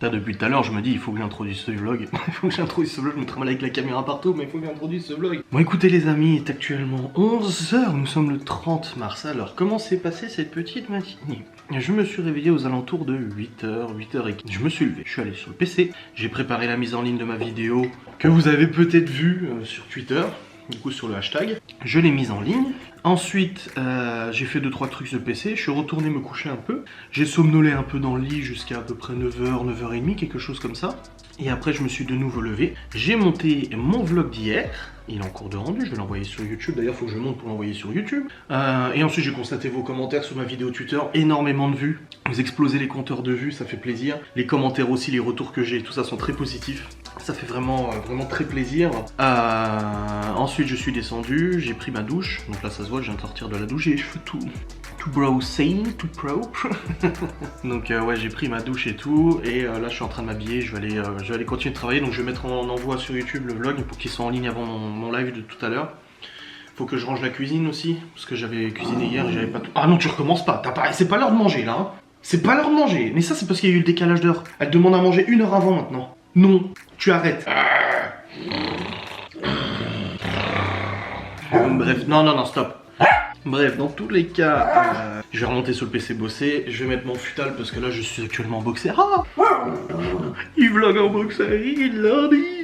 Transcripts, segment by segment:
Depuis tout à l'heure, je me dis, il faut que j'introduise ce vlog. Il faut que j'introduise ce vlog, je me travaille avec la caméra partout, mais il faut que j'introduise ce vlog. Bon, écoutez les amis, il est actuellement 11h, nous sommes le 30 mars. Alors, comment s'est passée cette petite matinée? Je me suis réveillé aux alentours de 8h, 8h15. Je me suis levé, je suis allé sur le PC, j'ai préparé la mise en ligne de ma vidéo que vous avez peut-être vue sur Twitter. Du coup sur le hashtag, je l'ai mise en ligne. Ensuite j'ai fait 2-3 trucs sur le PC, je suis retourné me coucher un peu. J'ai somnolé un peu dans le lit jusqu'à à peu près 9h, 9h30, quelque chose comme ça. Et après je me suis de nouveau levé. J'ai monté mon vlog d'hier. Il est en cours de rendu, je vais l'envoyer sur YouTube. D'ailleurs, il faut que je monte pour l'envoyer sur YouTube. Et ensuite, j'ai constaté vos commentaires sur ma vidéo Twitter. Énormément de vues. Vous explosez les compteurs de vues, ça fait plaisir. Les commentaires aussi, les retours que j'ai, tout ça sont très positifs. Ça fait vraiment très plaisir. Ensuite, je suis descendu, j'ai pris ma douche. Donc là, ça se voit, je viens de sortir de la douche. J'ai les cheveux tout brossé, tout propre. Donc ouais, j'ai pris ma douche et tout. Et là, je suis en train de m'habiller. Je vais aller continuer de travailler. Donc je vais mettre en envoi sur YouTube le vlog pour qu'il soit en ligne avant mon live de tout à l'heure. Faut que je range la cuisine aussi. Parce que j'avais cuisiné hier et j'avais pas tout. Ah non, tu recommences pas. C'est pas l'heure de manger là. Hein. C'est pas l'heure de manger. Mais ça, c'est parce qu'il y a eu le décalage d'heure. Elle te demande à manger 1 heure avant maintenant. Non, tu arrêtes. Bref, non, stop. Bref, dans tous les cas, je vais remonter sur le PC bosser. Je vais mettre mon futal parce que là, je suis actuellement en boxer. Ah, il vlog en boxer, il l'a dit.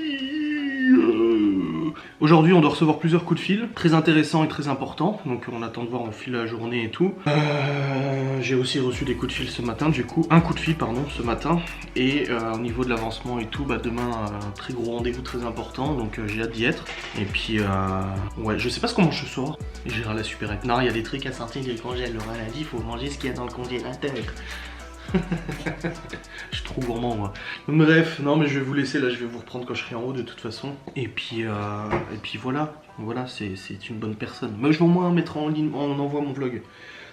Aujourd'hui, on doit recevoir plusieurs coups de fil, très intéressants et très importants. Donc, on attend de voir au fil de la journée et tout. J'ai aussi reçu des coups de fil ce matin, du coup, un coup de fil, pardon, ce matin. Et au niveau de l'avancement et tout, bah, demain, un très gros rendez-vous très important. Donc, j'ai hâte d'y être. Et puis, ouais, je sais pas ce qu'on mange ce soir. J'irai à la supérette. Non, il y a des trucs à sortir du congèle. Laura a dit, il faut manger ce qu'il y a dans le congélateur. Je suis trop gourmand moi. Bref, non mais je vais vous laisser là, je vais vous reprendre quand je serai en haut de toute façon. Et puis voilà, c'est une bonne personne. Moi je vais au moins mettre en ligne, en envoi mon vlog.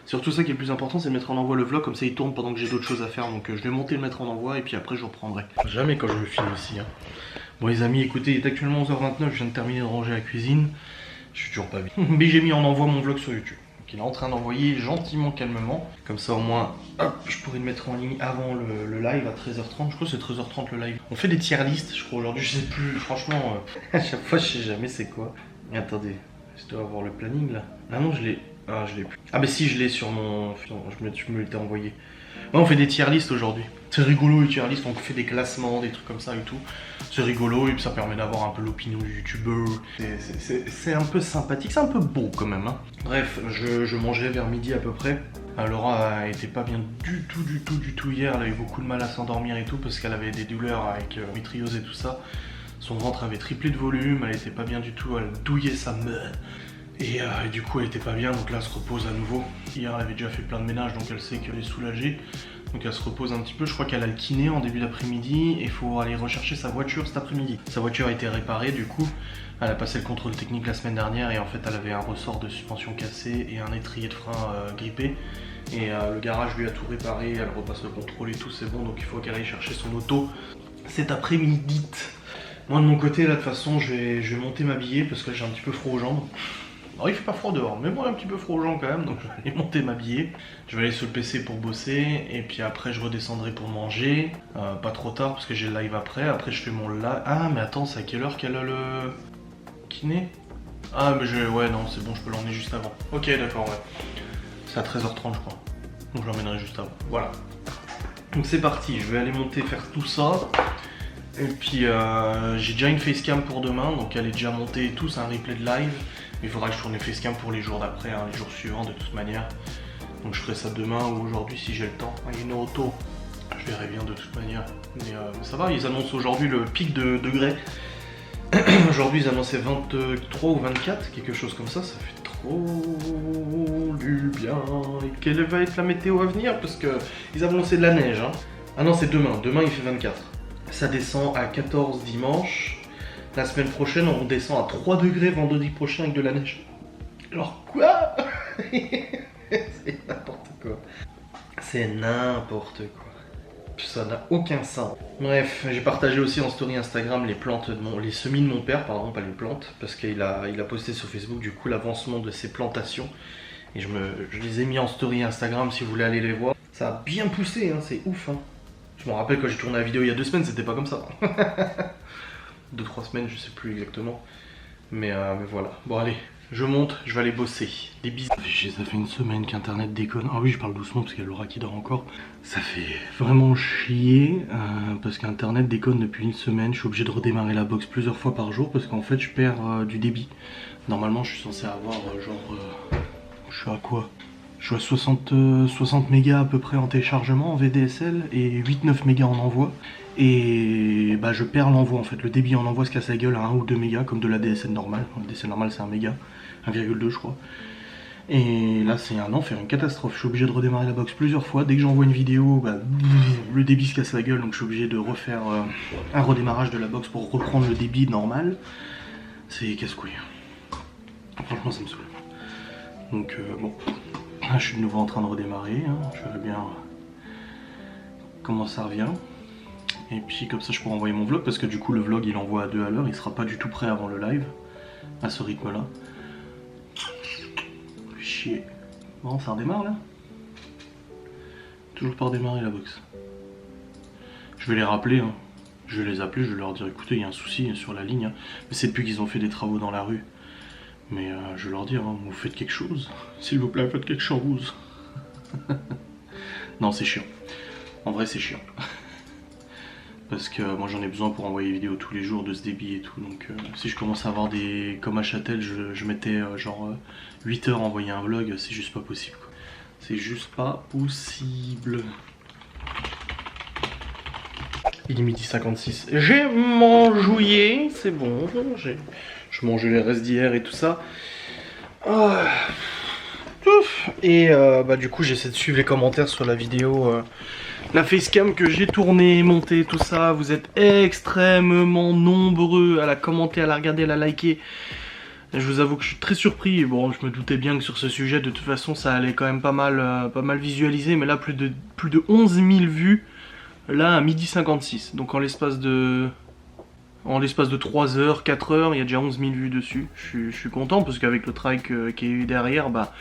Surtout ça qui est le plus important, c'est de mettre en envoi le vlog, comme ça il tourne pendant que j'ai d'autres choses à faire. Donc je vais monter le mettre en envoi et puis après je reprendrai. Jamais quand je me filme ici. Hein. Bon les amis, écoutez, il est actuellement 11h29, je viens de terminer de ranger la cuisine. Je suis toujours pas vite. Mais j'ai mis en envoi mon vlog sur YouTube. Il est en train d'envoyer gentiment, calmement. Comme ça au moins, hop, je pourrais le mettre en ligne avant le live à 13h30. Je crois que c'est 13h30 le live. On fait des tier list, je crois aujourd'hui, je sais plus. Franchement, à chaque fois je sais jamais c'est quoi. Mais attendez, je dois avoir le planning là. Ah non, je l'ai. Ah, je l'ai plus. Ah, mais si, je l'ai sur mon. Je me l'étais envoyé. Ouais, on fait des tier list aujourd'hui. C'est rigolo les tier list, on fait des classements, des trucs comme ça et tout. C'est rigolo et puis ça permet d'avoir un peu l'opinion du youtubeur. C'est un peu sympathique, c'est un peu beau quand même. Hein. Bref, je mangerai vers midi à peu près. Laura était pas bien du tout hier, elle a eu beaucoup de mal à s'endormir et tout parce qu'elle avait des douleurs avec endométriose et tout ça. Son ventre avait triplé de volume, elle était pas bien du tout, elle douillait sa meule. Et du coup elle était pas bien, donc là elle se repose à nouveau. Hier elle avait déjà fait plein de ménage, donc elle sait qu'elle est soulagée. Donc elle se repose un petit peu, je crois qu'elle a le kiné en début d'après-midi et il faut aller rechercher sa voiture cet après-midi. Sa voiture a été réparée du coup, elle a passé le contrôle technique la semaine dernière et en fait elle avait un ressort de suspension cassé et un étrier de frein grippé. Et le garage lui a tout réparé, elle repasse le contrôle et tout, c'est bon, donc il faut qu'elle aille chercher son auto cet après-midi. Moi de mon côté là de toute façon je vais monter m'habiller parce que j'ai un petit peu froid aux jambes. Alors il fait pas froid dehors, mais moi un petit peu froid aux jambes quand même, donc je vais aller monter m'habiller. Je vais aller sur le PC pour bosser, et puis après je redescendrai pour manger. Pas trop tard parce que j'ai le live après je fais mon live. Ah mais attends, c'est à quelle heure qu'elle a le kiné? Ah mais ouais non c'est bon, je peux l'emmener juste avant. Ok d'accord ouais. C'est à 13h30 je crois. Donc je l'emmènerai juste avant. Voilà. Donc c'est parti, je vais aller monter faire tout ça. Et puis j'ai déjà une facecam pour demain, donc elle est déjà montée et tout, c'est un replay de live. Il faudra que je tourne les facecam pour les jours d'après, hein, les jours suivants de toute manière. Donc je ferai ça demain ou aujourd'hui si j'ai le temps. Il y a une auto, je verrai bien de toute manière. Mais ça va, ils annoncent aujourd'hui le pic de degrés. Aujourd'hui ils annonçaient 23 ou 24, quelque chose comme ça fait trop du bien. Et quelle va être la météo à venir? Parce que ils ont annoncé de la neige. Hein. Ah non c'est demain il fait 24. Ça descend à 14 dimanche. La semaine prochaine, on descend à 3 degrés vendredi prochain avec de la neige. Alors quoi? C'est n'importe quoi. C'est n'importe quoi. Ça n'a aucun sens. Bref, j'ai partagé aussi en story Instagram les semis de mon père, pardon, pas les plantes, parce qu'il a posté sur Facebook du coup l'avancement de ses plantations. Et je les ai mis en story Instagram si vous voulez aller les voir. Ça a bien poussé, hein, c'est ouf. Hein. Je me rappelle quand j'ai tourné la vidéo il y a 2 semaines, c'était pas comme ça. 2-3 semaines, je sais plus exactement. Mais voilà. Bon allez, je monte, je vais aller bosser. Des bisous. Ça fait une semaine qu'Internet déconne. Ah oui, je parle doucement parce qu'il y a Laura qui dort encore. Ça fait vraiment chier parce qu'Internet déconne depuis une semaine. Je suis obligé de redémarrer la box plusieurs fois par jour parce qu'en fait je perds du débit. Normalement je suis censé avoir je suis à quoi? Je suis à 60 mégas à peu près en téléchargement en VDSL et 8-9 mégas en envoi. Et bah je perds l'envoi en fait, le débit en envoi se casse la gueule à 1 ou 2 mégas comme de la DSL normale. La DSL normale c'est 1 méga, 1,2 je crois. Et là c'est un enfer, une catastrophe, je suis obligé de redémarrer la box plusieurs fois. Dès que j'envoie une vidéo, bah, le débit se casse la gueule, donc je suis obligé de refaire un redémarrage de la box pour reprendre le débit normal. C'est casse-couille. Franchement ça me saoule. Donc bon, là je suis de nouveau en train de redémarrer, hein. Je verrai bien comment ça revient. Et puis comme ça je pourrai envoyer mon vlog parce que du coup le vlog il envoie à 2 à l'heure, il sera pas du tout prêt avant le live, à ce rythme là. Chier. Bon ça redémarre là. Toujours pas redémarrer la box. Je vais les rappeler, hein. Je vais les appeler, je vais leur dire écoutez il y a un souci sur la ligne, hein. Mais c'est depuis qu'ils ont fait des travaux dans la rue. Mais je vais leur dire, hein, vous faites quelque chose. S'il vous plaît faites quelque chose. Non c'est chiant. En vrai c'est chiant. Parce que moi j'en ai besoin pour envoyer des vidéos tous les jours de ce débit et tout. Donc si je commence à avoir des... Comme à Châtel, je mettais genre 8 heures à envoyer un vlog, c'est juste pas possible quoi. C'est juste pas possible. Il est midi 56. J'ai mangé, c'est bon, je mangeais les restes d'hier et tout ça. Et bah du coup j'essaie de suivre les commentaires sur la vidéo, la facecam que j'ai tournée, montée, tout ça. Vous êtes extrêmement nombreux à la commenter, à la regarder, à la liker. Je vous avoue que je suis très surpris. Bon, je me doutais bien que sur ce sujet de toute façon ça allait quand même pas mal visualiser. Mais là plus de 11 000 vues, là à midi 56. Donc en l'espace de 3 heures, 4 heures, il y a déjà 11 000 vues dessus. Je suis content parce qu'avec le travail qui est eu derrière, bah,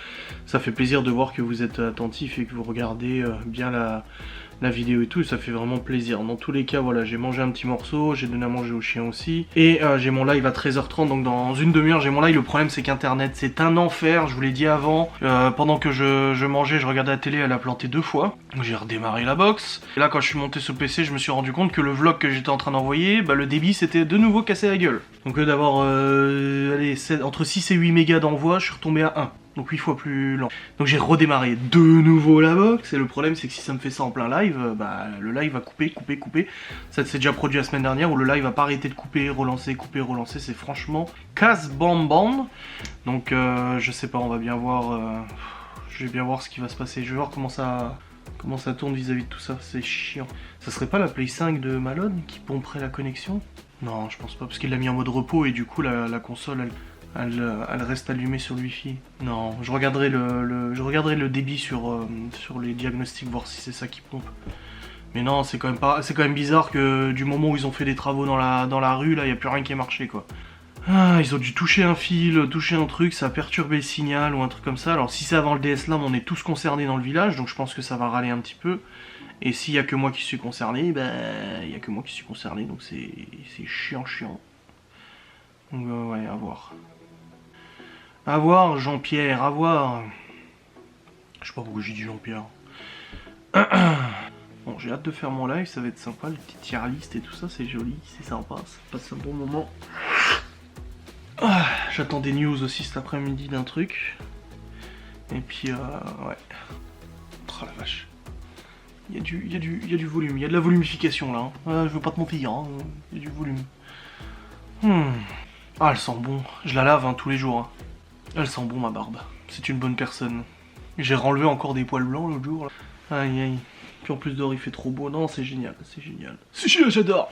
ça fait plaisir de voir que vous êtes attentifs et que vous regardez bien la vidéo et tout, et ça fait vraiment plaisir. Dans tous les cas, voilà, j'ai mangé un petit morceau, j'ai donné à manger au chien aussi, et j'ai mon live à 13h30, donc dans une demi-heure j'ai mon live. Le problème c'est qu'Internet c'est un enfer, je vous l'ai dit avant. Pendant que je mangeais, je regardais la télé, elle a planté 2 fois. J'ai redémarré la box, et là quand je suis monté sur le PC, je me suis rendu compte que le vlog que j'étais en train d'envoyer, bah, le débit s'était de nouveau cassé la gueule. Donc d'avoir entre 6 et 8 mégas d'envoi, je suis retombé à 1. Donc 8 fois plus lent. Donc j'ai redémarré de nouveau la box, et le problème c'est que si ça me fait ça en plein live, bah le live va couper. Ça s'est déjà produit la semaine dernière où le live va pas arrêter de couper, relancer, c'est franchement casse-bam-bam. Donc je sais pas, on va bien voir, je vais bien voir ce qui va se passer, je vais voir comment ça tourne vis-à-vis de tout ça, c'est chiant. Ça serait pas la Play 5 de Malone qui pomperait la connexion? Non, je pense pas, parce qu'il l'a mis en mode repos et du coup la console elle reste allumée sur le wifi. Non, je regarderai le débit sur les diagnostics, voir si c'est ça qui pompe. Mais non, c'est quand même bizarre que du moment où ils ont fait des travaux dans la rue, là, il n'y a plus rien qui a marché, quoi. Ah, ils ont dû toucher un fil, toucher un truc, ça a perturbé le signal ou un truc comme ça. Alors si c'est avant le DSLAM, on est tous concernés dans le village, donc je pense que ça va râler un petit peu. Et s'il n'y a que moi qui suis concerné, ben il n'y a que moi qui suis concerné, donc c'est chiant. Donc ouais, à voir. À voir, Jean-Pierre, à voir. Je sais pas pourquoi j'ai dit Jean-Pierre. Bon, j'ai hâte de faire mon live, ça va être sympa, les petites tier list et tout ça, c'est joli, c'est sympa, ça passe un bon moment. J'attends des news aussi cet après-midi d'un truc. Et puis, ouais. Oh la vache. Il y a du volume, il y a de la volumification là. Hein. Je veux pas te mentir, hein. Il y a du volume. Ah, elle sent bon. Je la lave hein, tous les jours. Hein. Elle sent bon ma barbe. C'est une bonne personne. J'ai renlevé encore des poils blancs l'autre jour. Là. Aïe aïe. Puis en plus dehors il fait trop beau. Non, c'est génial, c'est génial. C'est génial, j'adore.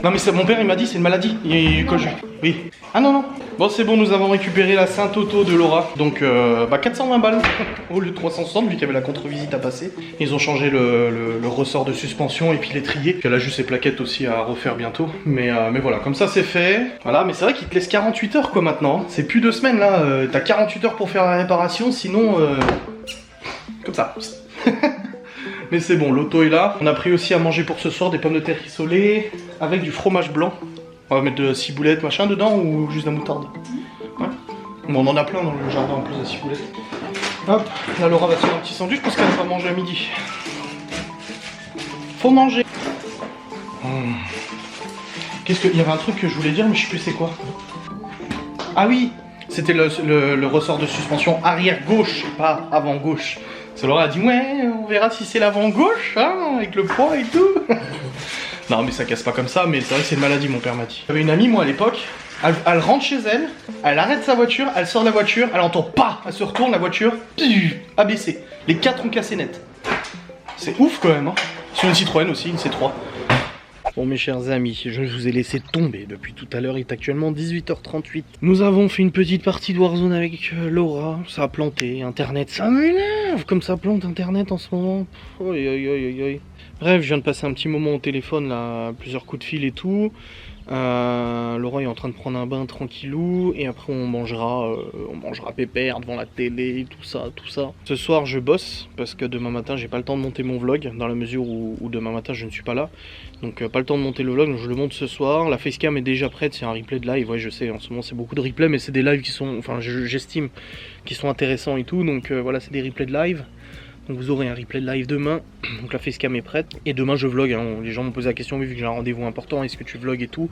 Non mais c'est mon père il m'a dit c'est une maladie. Oui. Ah non non. Bon, c'est bon, nous avons récupéré la Sainte Auto de Laura. Donc, 420 balles au lieu de 360, vu qu'il y avait la contre-visite à passer. Ils ont changé le ressort de suspension et puis l'étrier. Elle a juste ses plaquettes aussi à refaire bientôt. Mais voilà, comme ça, c'est fait. Voilà, mais c'est vrai qu'il te laisse 48 heures, quoi, maintenant. C'est plus 2 semaines, là. T'as 48 heures pour faire la réparation, sinon... Comme ça. Mais c'est bon, l'auto est là. On a pris aussi à manger pour ce soir des pommes de terre rissolées avec du fromage blanc. On va mettre de ciboulettes machin dedans ou juste de la moutarde. Ouais. Bon, on en a plein dans le jardin en plus de ciboulettes. Hop, là Laura va se faire un petit sandwich parce qu'elle va manger à midi. Faut manger. Qu'est-ce que... Il y avait un truc que je voulais dire mais je sais plus c'est quoi. Ah oui, c'était le ressort de suspension arrière gauche, pas avant gauche. Ça Laura a dit ouais, on verra si c'est l'avant gauche, hein, avec le poids et tout. Non mais ça casse pas comme ça, mais c'est vrai que c'est une maladie, mon père m'a dit. J'avais une amie moi à l'époque, elle rentre chez elle, elle arrête sa voiture, elle sort de la voiture, elle entend pas, elle se retourne, la voiture, abaissée. Les 4 ont cassé net. C'est ouf quand même, hein. Sur une Citroën aussi, une C3. Bon mes chers amis, je vous ai laissé tomber depuis tout à l'heure, il est actuellement 18h38. Nous avons fait une petite partie de Warzone avec Laura, ça a planté, internet, ça m'énerve comme ça plante internet en ce moment. Oi, oi, oi, oi, oi. Bref, je viens de passer un petit moment au téléphone là, plusieurs coups de fil et tout. Laura est en train de prendre un bain tranquillou et après on mangera pépère devant la télé, tout ça. Ce soir je bosse parce que demain matin j'ai pas le temps de monter mon vlog dans la mesure où demain matin je ne suis pas là. Donc pas le temps de monter le vlog, donc je le monte ce soir. La facecam est déjà prête, c'est un replay de live, ouais je sais, en ce moment c'est beaucoup de replays mais c'est des lives qui sont, enfin j'estime, qui sont intéressants et tout. Donc voilà, c'est des replays de live. Donc vous aurez un replay de live demain, donc la facecam est prête. Et demain je vlog, hein. Les gens m'ont posé la question, vu que j'ai un rendez-vous important, est-ce que tu vlogs et tout.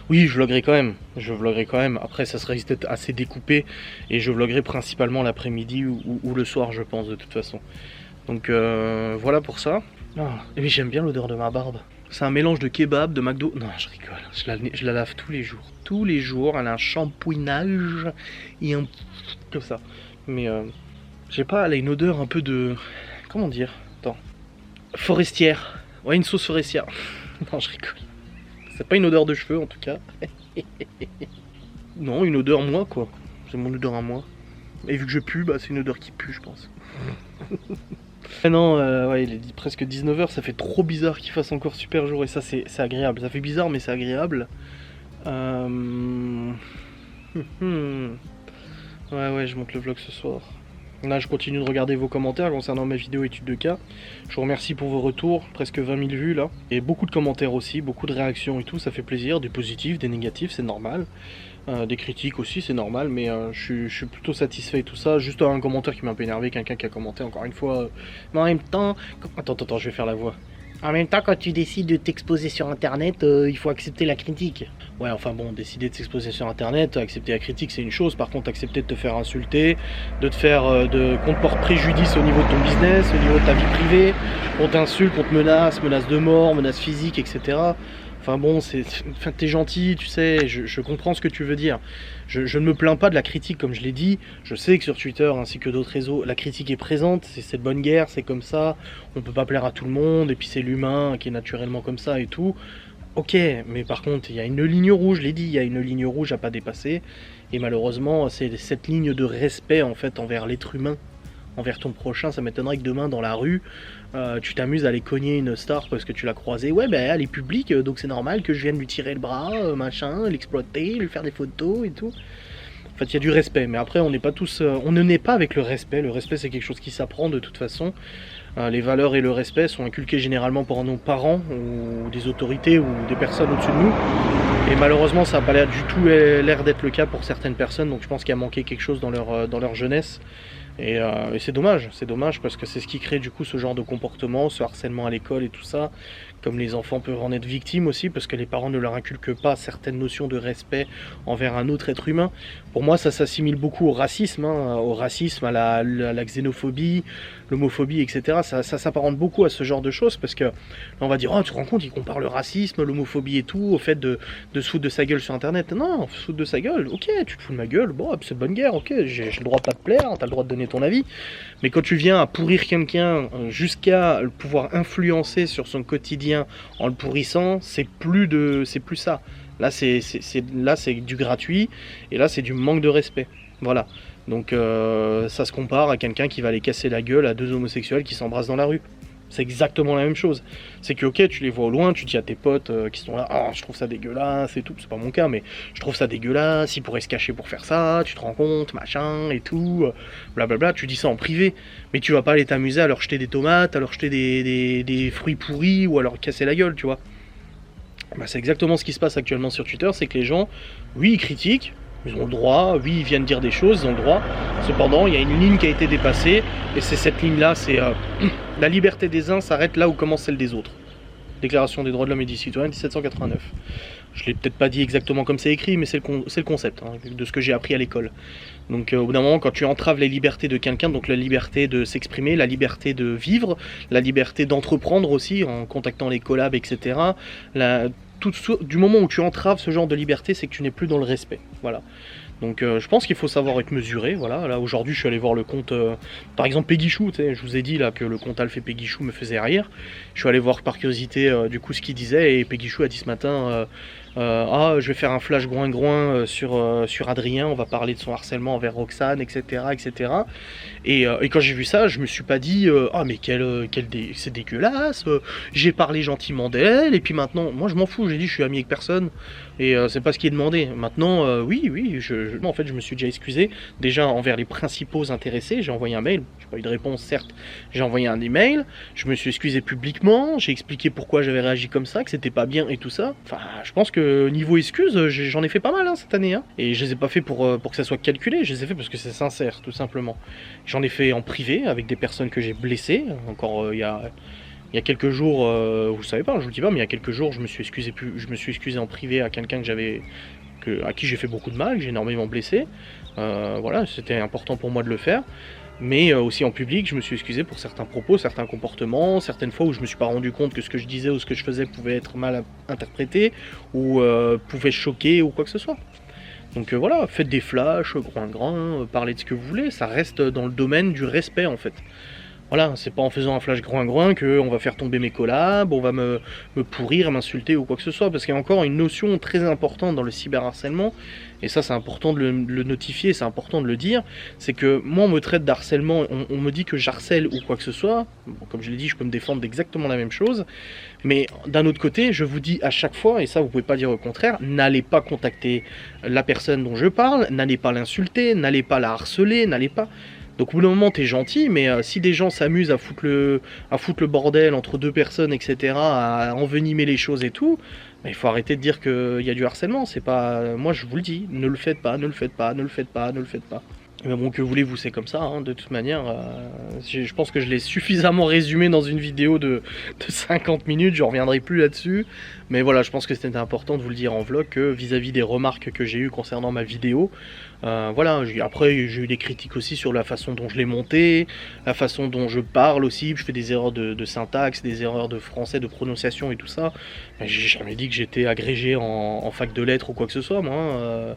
Oui, je vloguerai quand même, après ça serait peut-être assez découpé. Et je vloguerai principalement l'après-midi ou le soir je pense de toute façon. Donc voilà pour ça. Et puis j'aime bien l'odeur de ma barbe. C'est un mélange de kebab, de McDo. Non, je rigole, je la lave tous les jours. Tous les jours, elle a un shampouinage et un... comme ça. Mais... je sais pas, elle a une odeur un peu de... Comment dire? Attends. Forestière. Ouais, une sauce forestière. Non, je rigole. C'est pas une odeur de cheveux, en tout cas. Non, une odeur moi, quoi. C'est mon odeur à moi. Et vu que je pue, bah c'est une odeur qui pue, je pense. Non, ouais, il est presque 19h. Ça fait trop bizarre qu'il fasse encore super jour. Et ça, c'est agréable. Ça fait bizarre, mais c'est agréable. Ouais, je monte le vlog ce soir. Là je continue de regarder vos commentaires concernant ma vidéo étude de cas. Je vous remercie pour vos retours, presque 20 000 vues là. Et beaucoup de commentaires aussi, beaucoup de réactions et tout, ça fait plaisir. Des positifs, des négatifs, c'est normal. Des critiques aussi, c'est normal, mais je suis plutôt satisfait et tout ça. Juste un commentaire qui m'a un peu énervé, quelqu'un qui a commenté encore une fois. Mais en même temps... Attends, je vais faire la voix. En même temps, quand tu décides de t'exposer sur internet, il faut accepter la critique. Ouais, enfin bon, décider de s'exposer sur internet, accepter la critique c'est une chose, par contre accepter de te faire insulter, de te faire, qu'on te porte préjudice au niveau de ton business, au niveau de ta vie privée, qu'on t'insulte, qu'on te menace de mort, menace physique, etc. Enfin bon, t'es gentil, tu sais, je comprends ce que tu veux dire. Je ne me plains pas de la critique, comme je l'ai dit. Je sais que sur Twitter, ainsi que d'autres réseaux, la critique est présente, c'est cette bonne guerre, c'est comme ça. On peut pas plaire à tout le monde, et puis c'est l'humain qui est naturellement comme ça et tout. Ok, mais par contre, il y a une ligne rouge, je l'ai dit, il y a une ligne rouge à pas dépasser. Et malheureusement, c'est cette ligne de respect, en fait, envers l'être humain, envers ton prochain. Ça m'étonnerait que demain, dans la rue, tu t'amuses à aller cogner une star parce que tu l'as croisée. Ouais, ben elle est publique, donc c'est normal que je vienne lui tirer le bras, machin, l'exploiter, lui faire des photos et tout. En fait, il y a du respect, mais après, on n'est pas tous... on ne naît pas avec le respect. Le respect, c'est quelque chose qui s'apprend de toute façon. Les valeurs et le respect sont inculqués généralement par nos parents, ou des autorités, ou des personnes au-dessus de nous. Et malheureusement, ça n'a pas l'air du tout l'air d'être le cas pour certaines personnes, donc je pense qu'il y a manqué quelque chose dans leur jeunesse. Et c'est dommage parce que c'est ce qui crée du coup ce genre de comportement, ce harcèlement à l'école et tout ça. Comme les enfants peuvent en être victimes aussi parce que les parents ne leur inculquent pas certaines notions de respect envers un autre être humain. Pour moi, ça s'assimile beaucoup au racisme, à la xénophobie, l'homophobie, etc. Ça s'apparente beaucoup à ce genre de choses parce que là, on va dire, oh, tu te rends compte, ils comparent le racisme, l'homophobie et tout au fait de se foutre de sa gueule sur internet. Non, se foutre de sa gueule, ok, tu te fous de ma gueule, bon, c'est bonne guerre, ok, j'ai le droit de pas te plaire, t'as le droit de donner ton avis. Mais quand tu viens à pourrir quelqu'un jusqu'à pouvoir influencer sur son quotidien en le pourrissant, c'est plus ça. Là c'est du gratuit, et là c'est du manque de respect. Voilà. Donc ça se compare à quelqu'un qui va aller casser la gueule à deux homosexuels qui s'embrassent dans la rue. C'est exactement la même chose. C'est que ok, tu les vois au loin, tu dis à tes potes qui sont là, ah je trouve ça dégueulasse et tout, c'est pas mon cas, mais je trouve ça dégueulasse, ils pourraient se cacher pour faire ça, tu te rends compte, machin et tout, blablabla, tu dis ça en privé, mais tu vas pas aller t'amuser à leur jeter des tomates, à leur jeter des fruits pourris ou à leur casser la gueule, tu vois. Bah, c'est exactement ce qui se passe actuellement sur Twitter, c'est que les gens, oui, ils critiquent, ils ont le droit, oui, ils viennent dire des choses, ils ont le droit. Cependant, il y a une ligne qui a été dépassée, et c'est cette ligne-là, c'est la liberté des uns s'arrête là où commence celle des autres. Déclaration des droits de l'homme et du citoyen, 1789. Je l'ai peut-être pas dit exactement comme c'est écrit, mais c'est le concept, hein, de ce que j'ai appris à l'école. Donc au bout d'un moment, quand tu entraves les libertés de quelqu'un, donc la liberté de s'exprimer, la liberté de vivre, la liberté d'entreprendre aussi, en contactant les collabs, etc., du moment où tu entraves ce genre de liberté, c'est que tu n'es plus dans le respect. Voilà. Donc je pense qu'il faut savoir être mesuré. Voilà. Là aujourd'hui, je suis allé voir le compte, par exemple Peggy Chou. Je vous ai dit là que le compte Alf et Peggy Chou me faisait rire. Je suis allé voir par curiosité du coup ce qu'il disait, et Peggy Chou a dit ce matin. Ah, je vais faire un flash groin-groin sur Adrien, on va parler de son harcèlement envers Roxane, etc. etc. Et quand j'ai vu ça, je me suis pas dit ah mais c'est dégueulasse, j'ai parlé gentiment d'elle, et puis maintenant, moi je m'en fous, j'ai dit je suis ami avec personne, et c'est pas ce qui est demandé. Maintenant, oui, en fait je me suis déjà excusé, déjà envers les principaux intéressés, j'ai envoyé un mail, j'ai pas eu de réponse certes, j'ai envoyé un email, je me suis excusé publiquement, j'ai expliqué pourquoi j'avais réagi comme ça, que c'était pas bien et tout ça. Enfin, je pense que niveau excuses, j'en ai fait pas mal hein, cette année. Hein. Et je les ai pas fait pour que ça soit calculé, je les ai fait parce que c'est sincère, tout simplement. J'en ai fait en privé, avec des personnes que j'ai blessées. Encore il y a quelques jours, vous savez pas, je vous le dis pas, mais il y a quelques jours, je me suis excusé en privé à quelqu'un à qui j'ai fait beaucoup de mal, que j'ai énormément blessé. Voilà, c'était important pour moi de le faire. Mais aussi en public, je me suis excusé pour certains propos, certains comportements, certaines fois où je me suis pas rendu compte que ce que je disais ou ce que je faisais pouvait être mal interprété, ou pouvait choquer ou quoi que ce soit. Donc voilà, faites des flashs, groin, parlez de ce que vous voulez, ça reste dans le domaine du respect en fait. Voilà, c'est pas en faisant un flash groin qu'on va faire tomber mes collabs, on va me pourrir, m'insulter ou quoi que ce soit, parce qu'il y a encore une notion très importante dans le cyberharcèlement, et ça c'est important de le notifier, c'est important de le dire, c'est que moi on me traite d'harcèlement, on me dit que j'harcèle ou quoi que ce soit, bon, comme je l'ai dit, je peux me défendre d'exactement la même chose, mais d'un autre côté, je vous dis à chaque fois, et ça vous pouvez pas dire au contraire, n'allez pas contacter la personne dont je parle, n'allez pas l'insulter, n'allez pas la harceler, n'allez pas... Donc au bout d'un moment t'es gentil, mais si des gens s'amusent à foutre le bordel entre deux personnes, etc., à envenimer les choses et tout, bah, il faut arrêter de dire qu'il y a du harcèlement. C'est pas, moi je vous le dis, ne le faites pas, ne le faites pas, ne le faites pas, ne le faites pas. Mais bon, que voulez-vous, c'est comme ça, hein, de toute manière. Je pense que je l'ai suffisamment résumé dans une vidéo de 50 minutes, je reviendrai plus là-dessus. Mais voilà, je pense que c'était important de vous le dire en vlog, que vis-à-vis des remarques que j'ai eues concernant ma vidéo, voilà, après j'ai eu des critiques aussi sur la façon dont je l'ai montée, la façon dont je parle aussi, je fais des erreurs de syntaxe, des erreurs de français, de prononciation et tout ça. J'ai jamais dit que j'étais agrégé en fac de lettres ou quoi que ce soit, moi.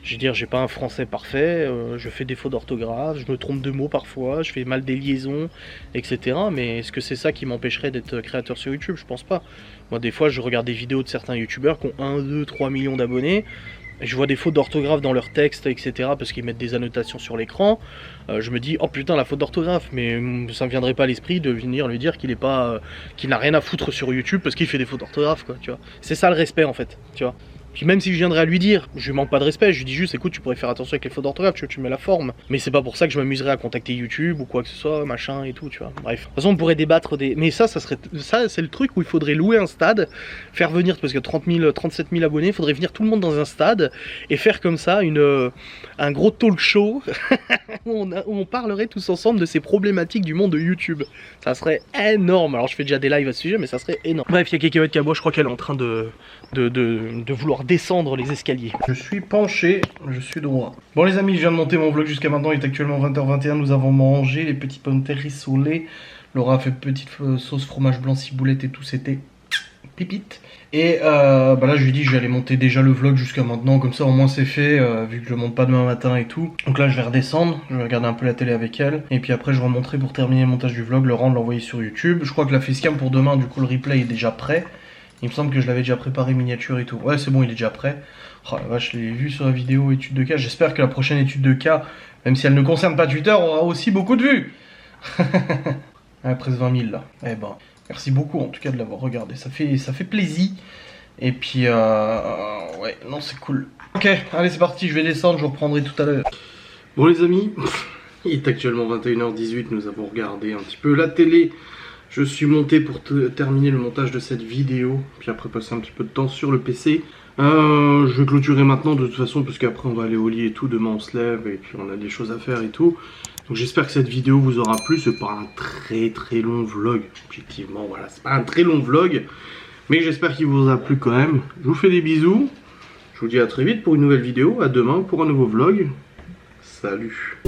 Je veux dire, j'ai pas un français parfait, je fais des fautes d'orthographe, je me trompe de mots parfois, je fais mal des liaisons, etc. Mais est-ce que c'est ça qui m'empêcherait d'être créateur sur YouTube? Je pense pas. Moi, des fois, je regarde des vidéos de certains youtubeurs qui ont 1, 2, 3 millions d'abonnés, je vois des fautes d'orthographe dans leurs textes, etc. parce qu'ils mettent des annotations sur l'écran. Je me dis, oh putain, la faute d'orthographe, mais ça me viendrait pas à l'esprit de venir lui dire qu'il n'a rien à foutre sur YouTube parce qu'il fait des fautes d'orthographe, quoi, tu vois. C'est ça le respect, en fait, tu vois. Puis même si je viendrais à lui dire, je lui manque pas de respect, je lui dis juste, écoute, tu pourrais faire attention avec les fautes d'orthographe, tu mets la forme. Mais c'est pas pour ça que je m'amuserais à contacter YouTube ou quoi que ce soit, machin et tout, tu vois. Bref. De toute façon, on pourrait débattre des... Mais ça c'est le truc où il faudrait louer un stade, faire venir, parce que 37 000 abonnés, il faudrait venir tout le monde dans un stade et faire comme ça un gros talk show où on parlerait tous ensemble de ces problématiques du monde de YouTube. Ça serait énorme. Alors je fais déjà des lives à ce sujet, mais ça serait énorme. Bref, il y a Kekawet Kabois, je crois qu'elle est en train de vouloir descendre les escaliers. Je suis penché, je suis droit. Bon les amis, je viens de monter mon vlog jusqu'à maintenant, il est actuellement 20h21, nous avons mangé les petits pommes de terre rissolées. Laura a fait petite sauce fromage blanc, ciboulette et tout, c'était pipite. Et bah là je lui ai dit que j'allais monter déjà le vlog jusqu'à maintenant, comme ça au moins c'est fait, vu que je le monte pas demain matin et tout. Donc là je vais redescendre, je vais regarder un peu la télé avec elle, et puis après je remonterai pour terminer le montage du vlog, le rendre, l'envoyer sur YouTube. Je crois que la facecam pour demain, du coup le replay est déjà prêt. Il me semble que je l'avais déjà préparé miniature et tout. Ouais, c'est bon, il est déjà prêt. Oh la vache, je l'ai vu sur la vidéo étude de cas. J'espère que la prochaine étude de cas, même si elle ne concerne pas Twitter, aura aussi beaucoup de vues. Ouais, presque 20 000 là. Eh ben, merci beaucoup en tout cas de l'avoir regardé. Ça fait plaisir. Et puis, ouais, non, c'est cool. Ok, allez, c'est parti, je vais descendre, je vous reprendrai tout à l'heure. Bon les amis, il est actuellement 21h18, nous avons regardé un petit peu la télé. Je suis monté pour terminer le montage de cette vidéo, puis après passer un petit peu de temps sur le PC. Je vais clôturer maintenant de toute façon, parce qu'après on va aller au lit et tout, demain on se lève, et puis on a des choses à faire et tout. Donc j'espère que cette vidéo vous aura plu, c'est pas un très long vlog, objectivement, voilà, c'est pas un très long vlog. Mais j'espère qu'il vous a plu quand même. Je vous fais des bisous, je vous dis à très vite pour une nouvelle vidéo, à demain pour un nouveau vlog. Salut!